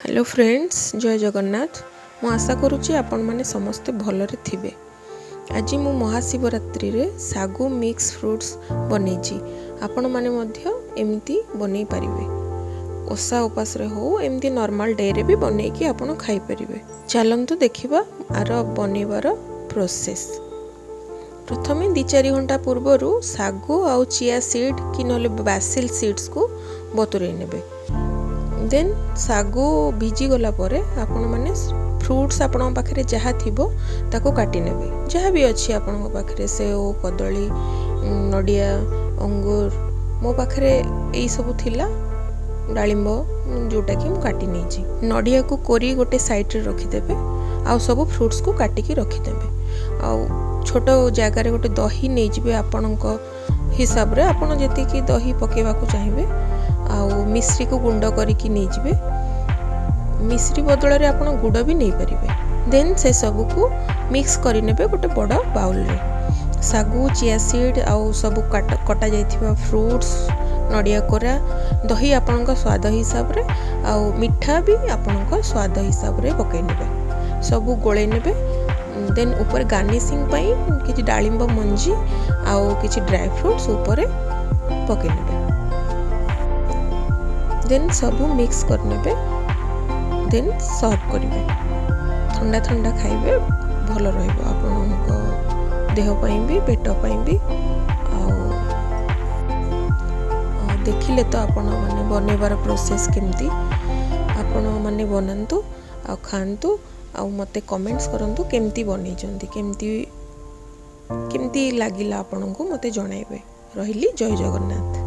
Hello friends, जय जगन्नाथ। मु आशा करुच्ची आपण माने समस्ते भलरे थिबे। आज मु महाशिवरात्रि रे सागु मिक्स फ्रूट्स बनेची। आपण माने मध्य एमती बनै परिबे। ओसा उपास रे हो एमती नॉर्मल डे रे भी बनै कि आपण खाई परिबे। चलंतु देखिबा आर बनेबार प्रोसेस। प्रथमे 2-4 घंटा पूर्वरु सागु आउ चिया सीड कि नले बासिल सीड्स को बतुरै नेबे। देन सागु भिजी गला परे आपण माने फ्रूट्स आपण पाखरे जहा थिबो ताको काटी नेबे। जहा भी अछि आपण पाखरे सेओ, कदली, नडिया, अंगूर मो पाखरे एई सब थिला। डालिंबो जोटा कि मु काटी नेछि। नडिया को कोरी गोटे साइड रे रखि देबे। आ सब फ्रूट्स को काटी की रखि देबे। आ छोटो जगह रे गोटे दही नै जिबे आपणको हिसाब रे आपण जति कि दही पकेबा को चाहिबे। आउ मिश्री को गुंड करिकी नहीं जिबे। मिश्री बदल रे आपण गुड़ भी नहीं परिबे। देन से सब को मिक्स करि नेबे गोटे बड़ बाउल रे। सागु, चिया सीड आउ सब कटा जाइथिबा फ्रूट्स, नडिया कोरा, दही आपणको स्वाद हिसाब रे आउ मिठा भी आपणको स्वाद हिसाब रे पकै नेबे। सब गोळे नेबे। देन ऊपर गार्निशिंग पई किछि डालिंब मंजी आउ किछि ड्राई फ्रूट्स ऊपर पकै नेबे। देन सब मिक्स कर नेबे। देन सर्व करिवे। ठंडा ठंडा खाइबे, भल रहइबो आपनको देह पई भी, पेट पई भी। देखिले तो आपण माने बनेबार प्रोसेस केमती आपण माने बनांतु आ खांतु आ मते कमेंट्स करंतु केमती बनै जंती, केमती लागिला आपनको मते जणाइबे। रहिली, जय जगन्नाथ।